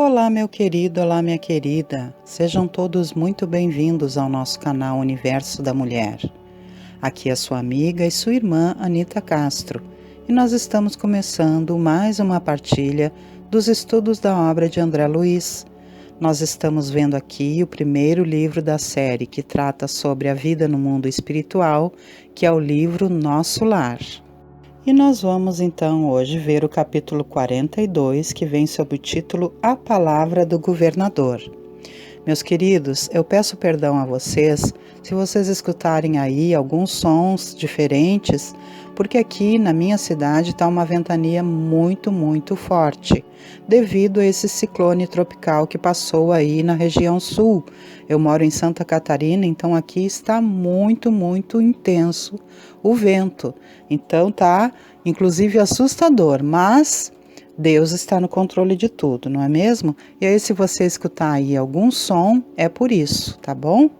Olá, meu querido, olá, minha querida. Sejam todos muito bem-vindos ao nosso canal Universo da Mulher. Aqui é sua amiga e sua irmã Anita Castro, e nós estamos começando mais uma partilha dos estudos da obra de André Luiz. Nós estamos vendo aqui o primeiro livro da série que trata sobre a vida no mundo espiritual, que é o livro Nosso Lar. E nós vamos então hoje ver o capítulo 42, que vem sob o título A Palavra do Governador. Meus queridos, eu peço perdão a vocês se vocês escutarem aí alguns sons diferentes, porque aqui na minha cidade está uma ventania muito forte, devido a esse ciclone tropical que passou aí na região sul. Eu moro em Santa Catarina, então aqui está muito intenso o vento. Então tá, inclusive, assustador, mas Deus está no controle de tudo, não é mesmo? E aí, se você escutar aí algum som, é por isso, tá bom?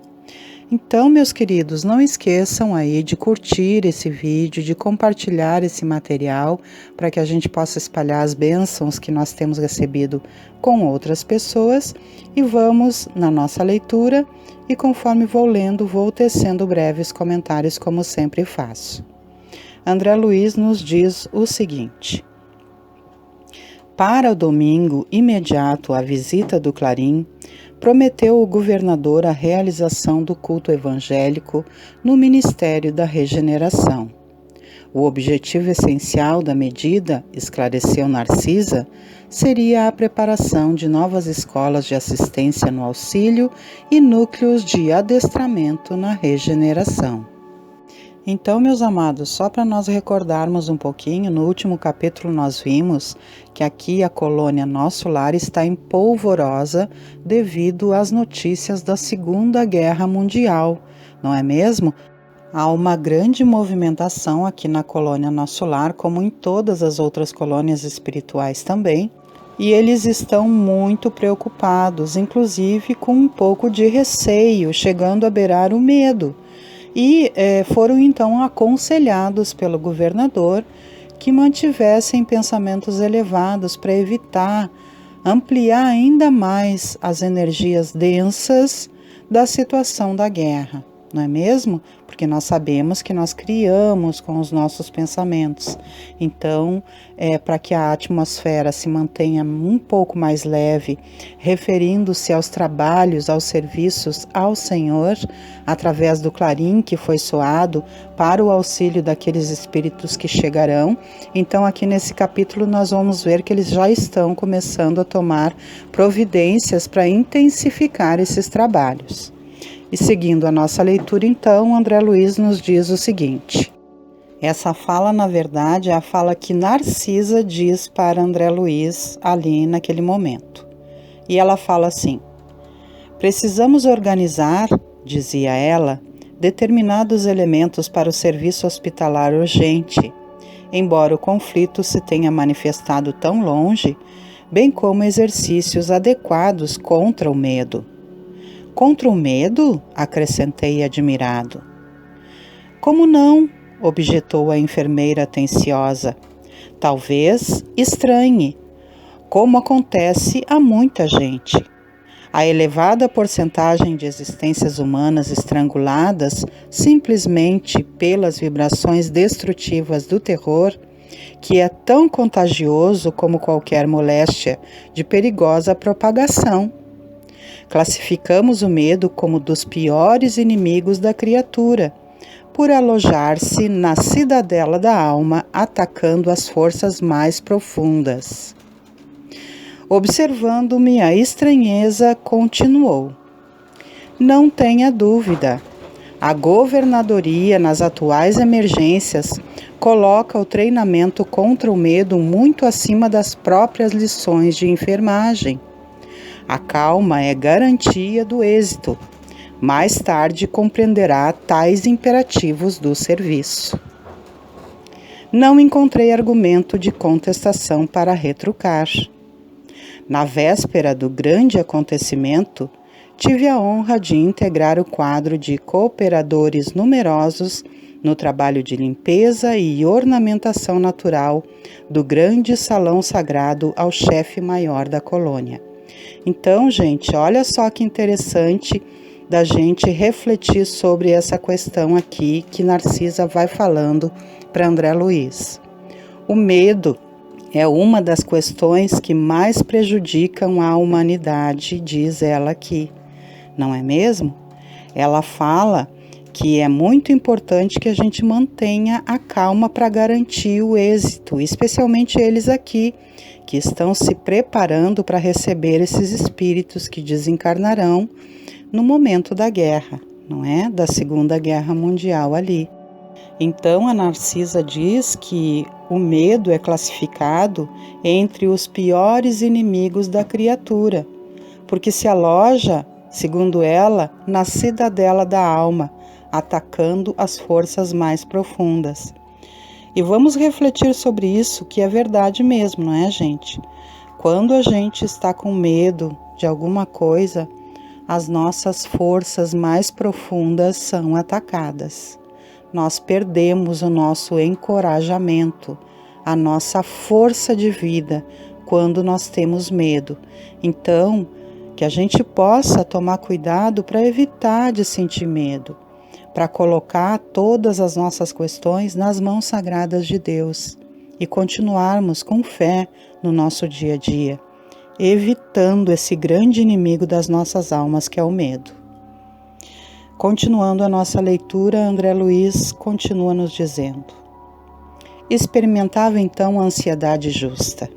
Então, meus queridos, não esqueçam aí de curtir esse vídeo, de compartilhar esse material, para que a gente possa espalhar as bênçãos que nós temos recebido com outras pessoas. E vamos na nossa leitura, e conforme vou lendo, vou tecendo breves comentários, como sempre faço. André Luiz nos diz o seguinte: para o domingo imediato à visita do Clarim, prometeu o governador a realização do culto evangélico no Ministério da Regeneração. O objetivo essencial da medida, esclareceu Narcisa, seria a preparação de novas escolas de assistência no auxílio e núcleos de adestramento na regeneração. Então, meus amados, só para nós recordarmos um pouquinho, no último capítulo nós vimos que aqui a colônia Nosso Lar está em polvorosa devido às notícias da Segunda Guerra Mundial, não é mesmo? Há uma grande movimentação aqui na colônia Nosso Lar, como em todas as outras colônias espirituais também, e eles estão muito preocupados, inclusive com um pouco de receio, chegando a beirar o medo. E foram então aconselhados pelo governador que mantivessem pensamentos elevados para evitar ampliar ainda mais as energias densas da situação da guerra, não é mesmo? Porque nós sabemos que nós criamos com os nossos pensamentos. Então, para que a atmosfera se mantenha um pouco mais leve, referindo-se aos trabalhos, aos serviços ao Senhor, através do clarim que foi soado para o auxílio daqueles espíritos que chegarão. Então, aqui nesse capítulo nós vamos ver que eles já estão começando a tomar providências para intensificar esses trabalhos. E seguindo a nossa leitura, então, André Luiz nos diz o seguinte. Essa fala, na verdade, é a fala que Narcisa diz para André Luiz ali naquele momento. E ela fala assim: precisamos organizar, dizia ela, determinados elementos para o serviço hospitalar urgente, embora o conflito se tenha manifestado tão longe, bem como exercícios adequados contra o medo. Contra o medo? Acrescentei admirado. Como não? Objetou a enfermeira atenciosa. Talvez estranhe, como acontece a muita gente. A elevada porcentagem de existências humanas estranguladas simplesmente pelas vibrações destrutivas do terror, que é tão contagioso como qualquer moléstia de perigosa propagação. Classificamos o medo como dos piores inimigos da criatura, por alojar-se na cidadela da alma, atacando as forças mais profundas. Observando-me a estranheza, continuou: não tenha dúvida, a governadoria nas atuais emergências coloca o treinamento contra o medo muito acima das próprias lições de enfermagem. A calma é garantia do êxito. Mais tarde compreenderá tais imperativos do serviço. Não encontrei argumento de contestação para retrucar. Na véspera do grande acontecimento, tive a honra de integrar o quadro de cooperadores numerosos no trabalho de limpeza e ornamentação natural do grande salão sagrado ao chefe maior da colônia, Então, gente, olha só que interessante da gente refletir sobre essa questão aqui que Narcisa vai falando para André Luiz. O medo é uma das questões que mais prejudicam a humanidade, diz ela aqui, não é mesmo? Ela fala que é muito importante que a gente mantenha a calma para garantir o êxito, especialmente eles aqui, que estão se preparando para receber esses espíritos que desencarnarão no momento da guerra, não é? Da Segunda Guerra Mundial ali. Então a Narcisa diz que o medo é classificado entre os piores inimigos da criatura, porque se aloja, segundo ela, na cidadela da alma, atacando as forças mais profundas. E vamos refletir sobre isso, que é verdade mesmo, não é, gente? Quando a gente está com medo de alguma coisa, as nossas forças mais profundas são atacadas. Nós perdemos o nosso encorajamento, a nossa força de vida quando nós temos medo. Então, que a gente possa tomar cuidado para evitar de sentir medo, para colocar todas as nossas questões nas mãos sagradas de Deus e continuarmos com fé no nosso dia a dia, evitando esse grande inimigo das nossas almas, que é o medo. Continuando a nossa leitura, André Luiz continua nos dizendo: experimentava então a ansiedade justa,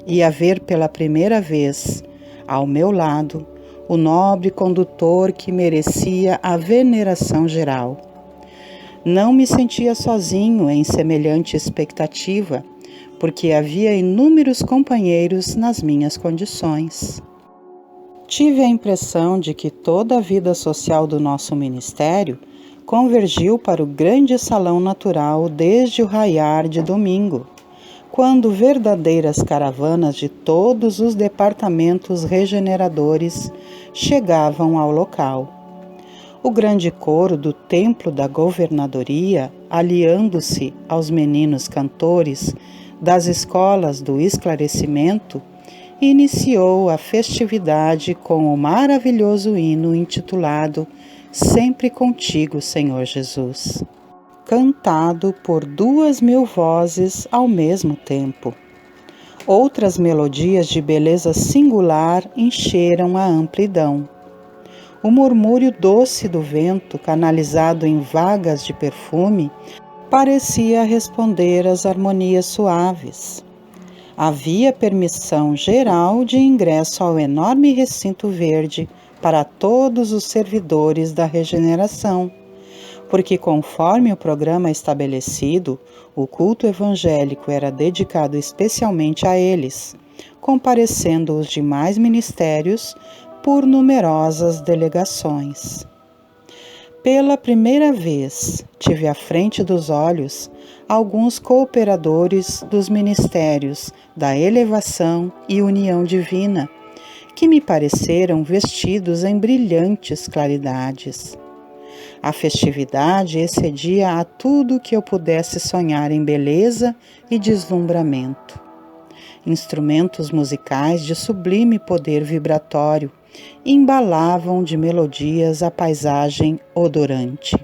e a ver pela primeira vez, ao meu lado, o nobre condutor que merecia a veneração geral. Não me sentia sozinho em semelhante expectativa, porque havia inúmeros companheiros nas minhas condições. Tive a impressão de que toda a vida social do nosso ministério convergiu para o grande salão natural desde o raiar de domingo, quando verdadeiras caravanas de todos os departamentos regeneradores chegavam ao local. O grande coro do templo da governadoria, aliando-se aos meninos cantores das escolas do esclarecimento, iniciou a festividade com o maravilhoso hino intitulado Sempre Contigo, Senhor Jesus, cantado por 2.000 vozes ao mesmo tempo. Outras melodias de beleza singular encheram a amplidão. O murmúrio doce do vento, canalizado em vagas de perfume, parecia responder às harmonias suaves. Havia permissão geral de ingresso ao enorme recinto verde para todos os servidores da regeneração, porque, conforme o programa estabelecido, o culto evangélico era dedicado especialmente a eles, comparecendo os demais ministérios por numerosas delegações. Pela primeira vez, tive à frente dos olhos alguns cooperadores dos ministérios da Elevação e União Divina, que me pareceram vestidos em brilhantes claridades. A festividade excedia a tudo que eu pudesse sonhar em beleza e deslumbramento. Instrumentos musicais de sublime poder vibratório embalavam de melodias a paisagem odorante.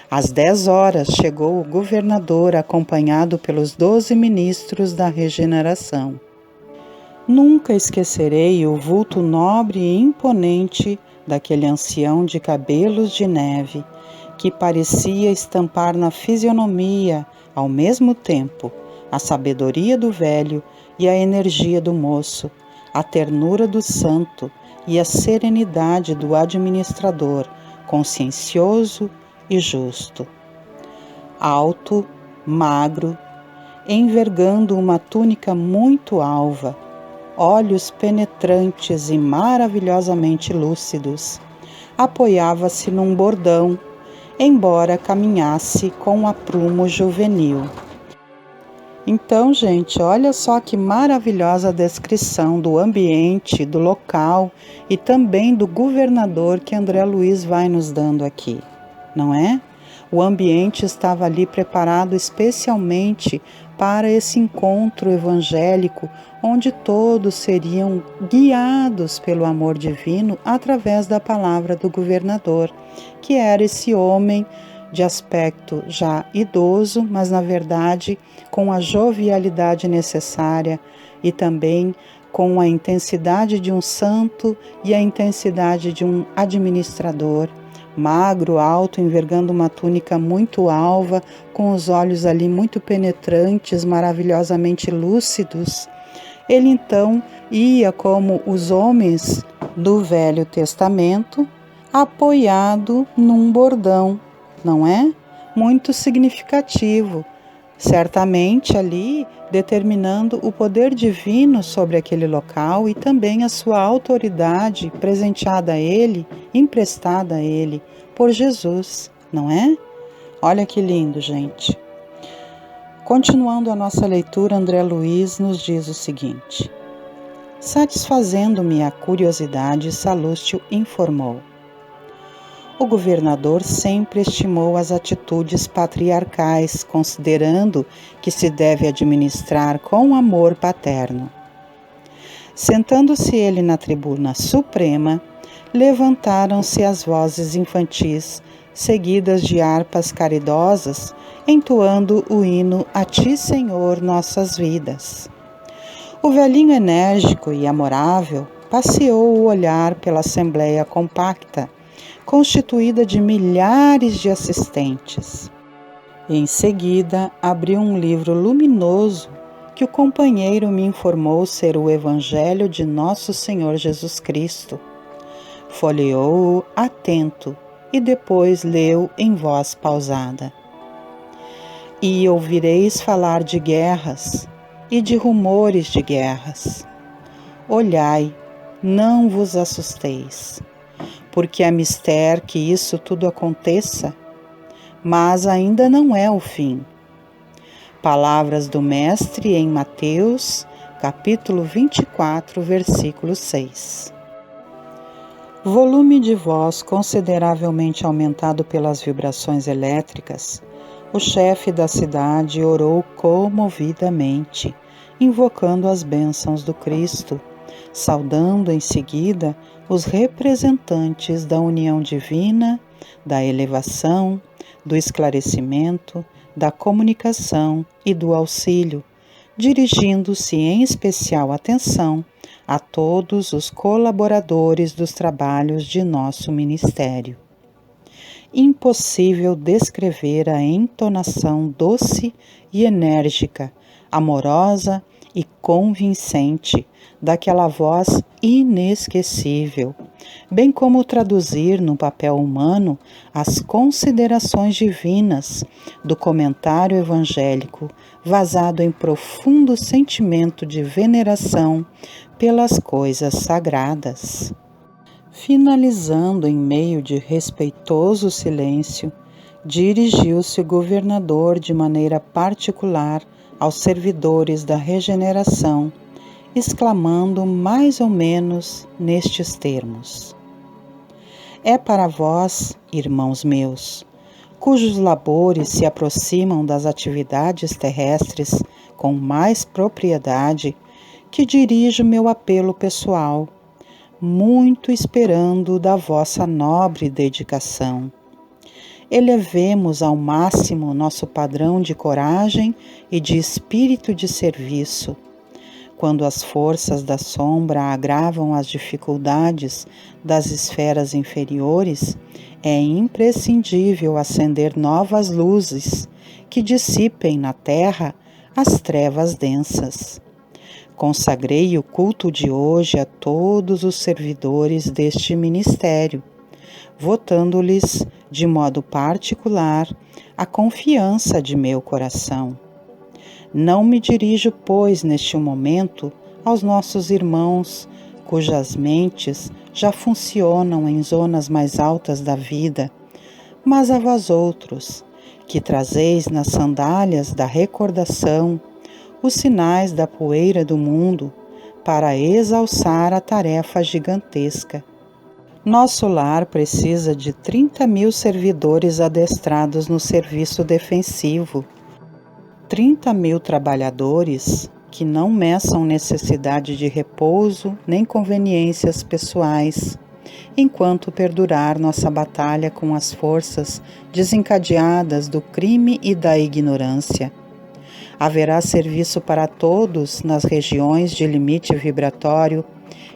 Às 10 horas chegou o governador acompanhado pelos 12 ministros da regeneração. Nunca esquecerei o vulto nobre e imponente daquele ancião de cabelos de neve, que parecia estampar na fisionomia, ao mesmo tempo, a sabedoria do velho e a energia do moço, a ternura do santo e a serenidade do administrador, consciencioso e justo. Alto, magro, envergando uma túnica muito alva, olhos penetrantes e maravilhosamente lúcidos, apoiava-se num bordão, embora caminhasse com aprumo juvenil. Então, gente, olha só que maravilhosa descrição do ambiente, do local e também do governador que André Luiz vai nos dando aqui, não é? O ambiente estava ali preparado especialmente para esse encontro evangélico, onde todos seriam guiados pelo amor divino através da palavra do governador, que era esse homem de aspecto já idoso, mas na verdade com a jovialidade necessária e também com a intensidade de um santo e a intensidade de um administrador, magro, alto, envergando uma túnica muito alva, com os olhos ali muito penetrantes, maravilhosamente lúcidos. Ele então ia como os homens do Velho Testamento, apoiado num bordão, não é? Muito significativo, certamente ali determinando o poder divino sobre aquele local e também a sua autoridade presenteada a ele, emprestada a ele por Jesus, não é? Olha que lindo, gente. Continuando a nossa leitura, André Luiz nos diz o seguinte: satisfazendo-me a curiosidade, Salúcio informou: o governador sempre estimou as atitudes patriarcais, considerando que se deve administrar com amor paterno. Sentando-se ele na tribuna suprema, levantaram-se as vozes infantis, seguidas de harpas caridosas, entoando o hino A Ti, Senhor, nossas vidas. O velhinho enérgico e amorável passeou o olhar pela assembleia compacta, constituída de milhares de assistentes. Em seguida, abriu um livro luminoso que o companheiro me informou ser o Evangelho de Nosso Senhor Jesus Cristo. Folheou-o atento e depois leu em voz pausada. E ouvireis falar de guerras e de rumores de guerras. Olhai, não vos assusteis, porque é mister que isso tudo aconteça, mas ainda não é o fim. Palavras do Mestre em Mateus, capítulo 24, versículo 6. Volume de voz consideravelmente aumentado pelas vibrações elétricas, o chefe da cidade orou comovidamente, invocando as bênçãos do Cristo, saudando em seguida os representantes da união divina, da elevação, do esclarecimento, da comunicação e do auxílio, dirigindo-se em especial atenção a todos os colaboradores dos trabalhos de nosso ministério. Impossível descrever a entonação doce e enérgica, amorosa e convincente daquela voz inesquecível, bem como traduzir no papel humano as considerações divinas do comentário evangélico, vazado em profundo sentimento de veneração pelas coisas sagradas. Finalizando em meio de respeitoso silêncio, dirigiu-se o governador de maneira particular aos servidores da regeneração, exclamando mais ou menos nestes termos: é para vós, irmãos meus, cujos labores se aproximam das atividades terrestres com mais propriedade, que dirijo meu apelo pessoal, muito esperando da vossa nobre dedicação. Elevemos ao máximo nosso padrão de coragem e de espírito de serviço. Quando as forças da sombra agravam as dificuldades das esferas inferiores, é imprescindível acender novas luzes que dissipem na terra as trevas densas. Consagrei o culto de hoje a todos os servidores deste ministério, votando-lhes, de modo particular, a confiança de meu coração. Não me dirijo, pois, neste momento, aos nossos irmãos, cujas mentes já funcionam em zonas mais altas da vida, mas a vós outros, que trazeis nas sandálias da recordação os sinais da poeira do mundo para exalçar a tarefa gigantesca. Nosso lar precisa de 30.000 servidores adestrados no serviço defensivo, 30.000 trabalhadores que não meçam necessidade de repouso nem conveniências pessoais, enquanto perdurar nossa batalha com as forças desencadeadas do crime e da ignorância. Haverá serviço para todos nas regiões de limite vibratório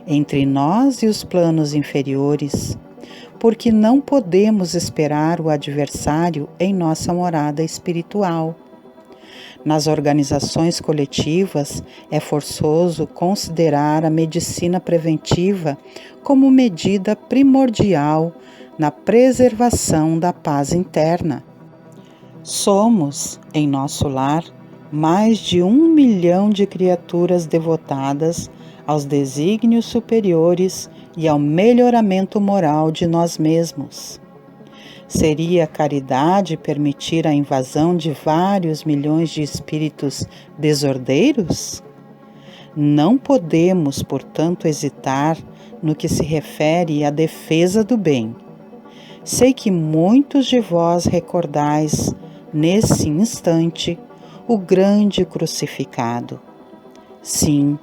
entre nós e os planos inferiores, porque não podemos esperar o adversário em nossa morada espiritual. Nas organizações coletivas, é forçoso considerar a medicina preventiva como medida primordial na preservação da paz interna. Somos, em nosso lar, mais de 1 milhão de criaturas devotadas aos desígnios superiores e ao melhoramento moral de nós mesmos. Seria caridade permitir a invasão de vários milhões de espíritos desordeiros? Não podemos, portanto, hesitar no que se refere à defesa do bem. Sei que muitos de vós recordais, nesse instante, o grande crucificado. Sim,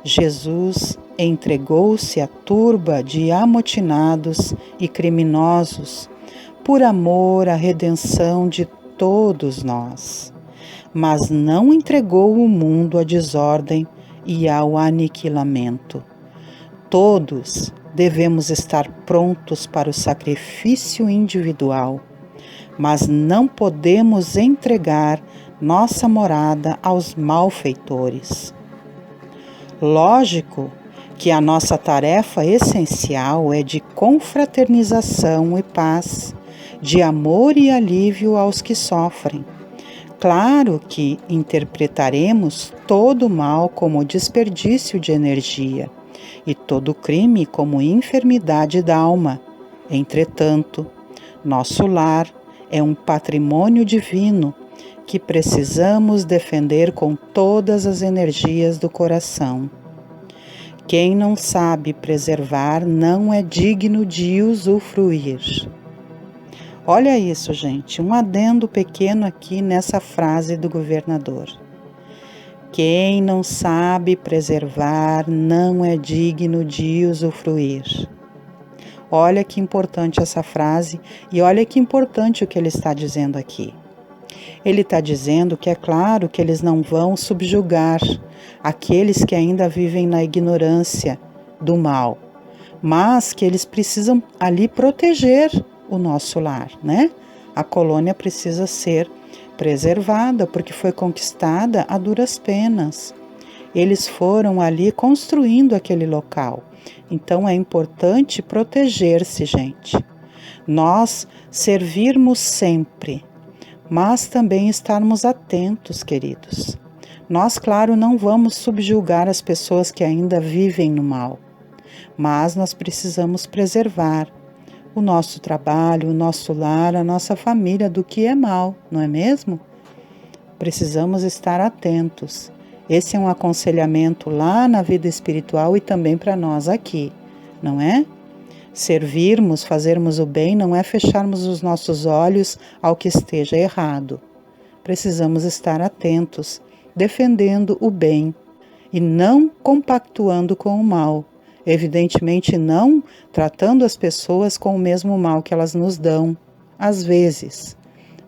Jesus entregou-se à turba de amotinados e criminosos por amor à redenção de todos nós, mas não entregou o mundo à desordem e ao aniquilamento. Todos devemos estar prontos para o sacrifício individual, mas não podemos entregar nossa morada aos malfeitores. Lógico que a nossa tarefa essencial é de confraternização e paz, de amor e alívio aos que sofrem. Claro que interpretaremos todo mal como desperdício de energia e todo crime como enfermidade da alma. Entretanto, nosso lar é um patrimônio divino que precisamos defender com todas as energias do coração. Quem não sabe preservar não é digno de usufruir. Olha isso, gente, um adendo pequeno aqui nessa frase do governador. Quem não sabe preservar não é digno de usufruir. Olha que importante essa frase e olha que importante o que ele está dizendo aqui. Ele está dizendo que é claro que eles não vão subjugar aqueles que ainda vivem na ignorância do mal, mas que eles precisam ali proteger o nosso lar, né? A colônia precisa ser preservada porque foi conquistada a duras penas. Eles foram ali construindo aquele local. Então é importante proteger-se, gente. Nós servirmos sempre, mas também estarmos atentos, queridos. Nós, claro, não vamos subjugar as pessoas que ainda vivem no mal, mas nós precisamos preservar o nosso trabalho, o nosso lar, a nossa família do que é mal, não é mesmo? Precisamos estar atentos. Esse é um aconselhamento lá na vida espiritual e também para nós aqui, não é? Servirmos, fazermos o bem não é fecharmos os nossos olhos ao que esteja errado. Precisamos estar atentos, defendendo o bem e não compactuando com o mal. Evidentemente não tratando as pessoas com o mesmo mal que elas nos dão, às vezes,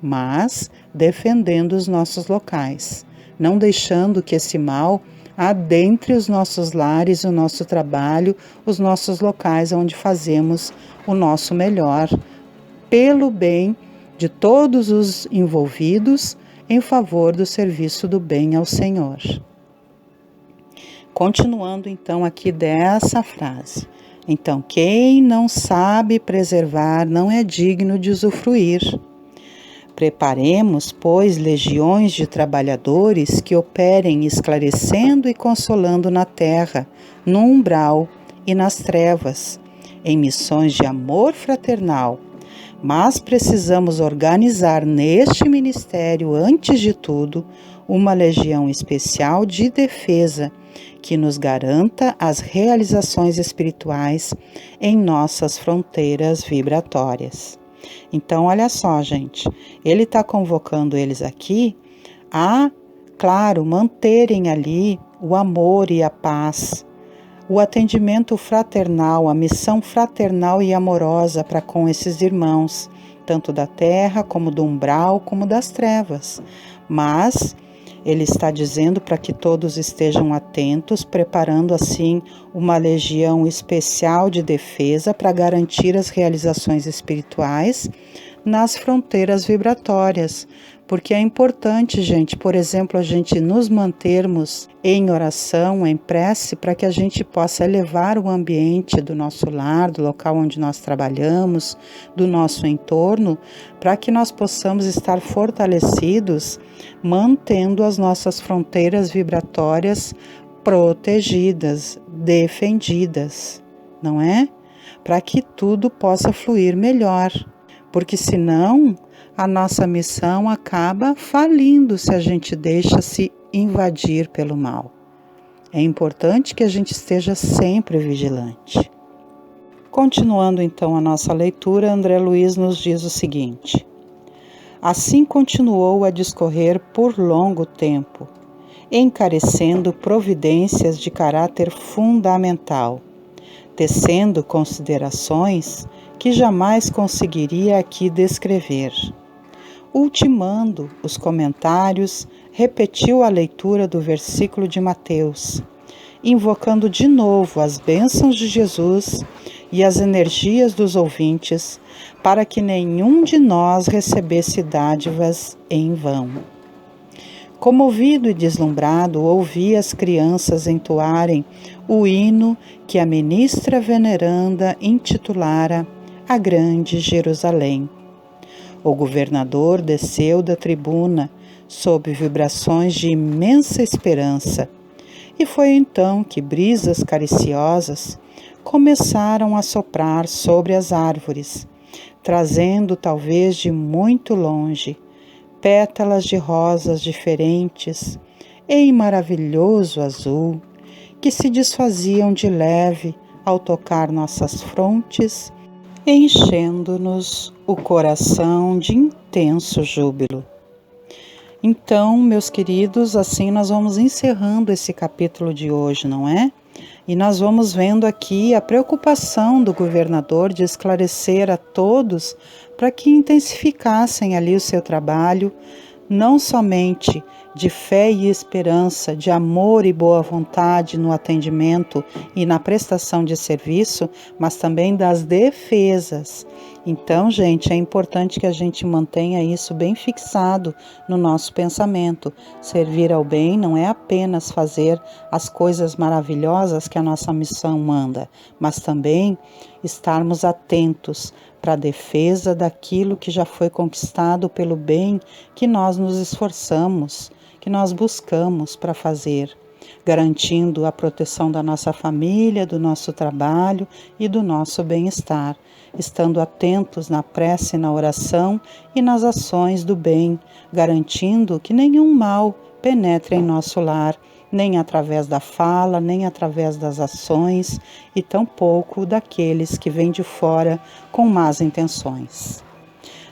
mas defendendo os nossos locais, não deixando que esse mal adentre os nossos lares, o nosso trabalho, os nossos locais onde fazemos o nosso melhor, pelo bem de todos os envolvidos, em favor do serviço do bem ao Senhor. Continuando então aqui dessa frase. Então, quem não sabe preservar não é digno de usufruir. Preparemos, pois, legiões de trabalhadores que operem esclarecendo e consolando na terra, no umbral e nas trevas, em missões de amor fraternal. Mas precisamos organizar neste ministério, antes de tudo, uma legião especial de defesa que nos garanta as realizações espirituais em nossas fronteiras vibratórias. Então, olha só, gente, ele está convocando eles aqui a, claro, manterem ali o amor e a paz, o atendimento fraternal, a missão fraternal e amorosa para com esses irmãos, tanto da terra como do umbral, como das trevas. Mas ele está dizendo para que todos estejam atentos, preparando assim uma legião especial de defesa para garantir as realizações espirituais nas fronteiras vibratórias, porque é importante, gente, por exemplo, a gente nos mantermos em oração, em prece, para que a gente possa elevar o ambiente do nosso lar, do local onde nós trabalhamos, do nosso entorno, para que nós possamos estar fortalecidos, mantendo as nossas fronteiras vibratórias protegidas, defendidas, não é? Para que tudo possa fluir melhor. Porque senão a nossa missão acaba falindo se a gente deixa se invadir pelo mal. É importante que a gente esteja sempre vigilante. Continuando então a nossa leitura, André Luiz nos diz o seguinte: assim continuou a discorrer por longo tempo, encarecendo providências de caráter fundamental, tecendo considerações que jamais conseguiria aqui descrever. Ultimando os comentários, repetiu a leitura do versículo de Mateus, invocando de novo as bênçãos de Jesus e as energias dos ouvintes, para que nenhum de nós recebesse dádivas em vão. Comovido e deslumbrado, ouvi as crianças entoarem o hino que a ministra veneranda intitulara A Grande Jerusalém. O governador desceu da tribuna sob vibrações de imensa esperança, e foi então que brisas cariciosas começaram a soprar sobre as árvores, trazendo talvez de muito longe pétalas de rosas diferentes em maravilhoso azul, que se desfaziam de leve ao tocar nossas frontes, enchendo-nos o coração de intenso júbilo. Então, meus queridos, assim nós vamos encerrando esse capítulo de hoje, não é? E nós vamos vendo aqui a preocupação do governador de esclarecer a todos para que intensificassem ali o seu trabalho, não somente de fé e esperança, de amor e boa vontade no atendimento e na prestação de serviço, mas também das defesas. Então, gente, é importante que a gente mantenha isso bem fixado no nosso pensamento. Servir ao bem não é apenas fazer as coisas maravilhosas que a nossa missão manda, mas também estarmos atentos para a defesa daquilo que já foi conquistado pelo bem que nós nos esforçamos, que nós buscamos para fazer, garantindo a proteção da nossa família, do nosso trabalho e do nosso bem-estar, estando atentos na prece, na oração e nas ações do bem, garantindo que nenhum mal penetre em nosso lar, nem através da fala, nem através das ações, e tampouco daqueles que vêm de fora com más intenções.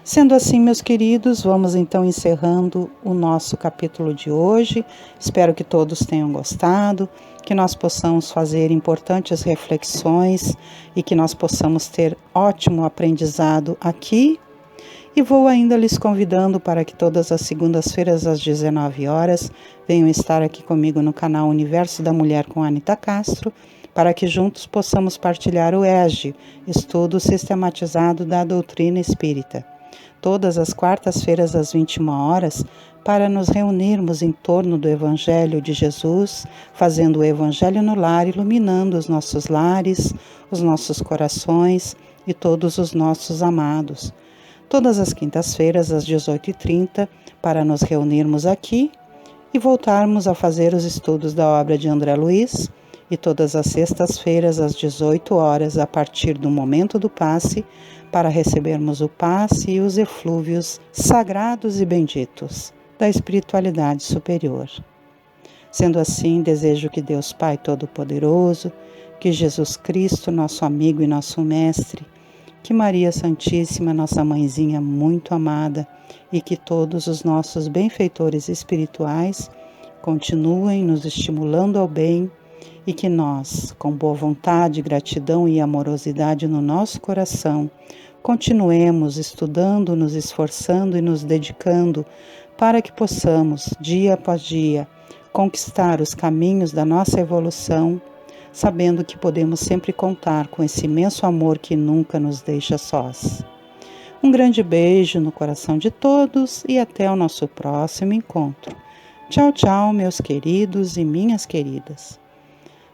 Sendo assim, meus queridos, vamos então encerrando o nosso capítulo de hoje. Espero que todos tenham gostado, que nós possamos fazer importantes reflexões e que nós possamos ter ótimo aprendizado aqui. E vou ainda lhes convidando para que todas as segundas-feiras às 19 horas venham estar aqui comigo no canal Universo da Mulher com Anita Castro, para que juntos possamos partilhar o ESG, Estudo Sistematizado da Doutrina Espírita. Todas as quartas-feiras às 21 horas, para nos reunirmos em torno do Evangelho de Jesus, fazendo o Evangelho no lar, iluminando os nossos lares, os nossos corações e todos os nossos amados. Todas as quintas-feiras às 18h30, para nos reunirmos aqui e voltarmos a fazer os estudos da obra de André Luiz, e todas as sextas-feiras às 18 horas, a partir do momento do passe, para recebermos o passe e os eflúvios sagrados e benditos da espiritualidade superior. Sendo assim, desejo que Deus Pai Todo-Poderoso, que Jesus Cristo, nosso amigo e nosso mestre, que Maria Santíssima, nossa mãezinha muito amada, e que todos os nossos benfeitores espirituais continuem nos estimulando ao bem e que nós, com boa vontade, gratidão e amorosidade no nosso coração, continuemos estudando, nos esforçando e nos dedicando para que possamos, dia após dia, conquistar os caminhos da nossa evolução, sabendo que podemos sempre contar com esse imenso amor que nunca nos deixa sós. Um grande beijo no coração de todos e até o nosso próximo encontro. Tchau, tchau, meus queridos e minhas queridas.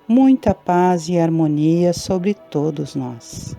Muita paz e harmonia sobre todos nós.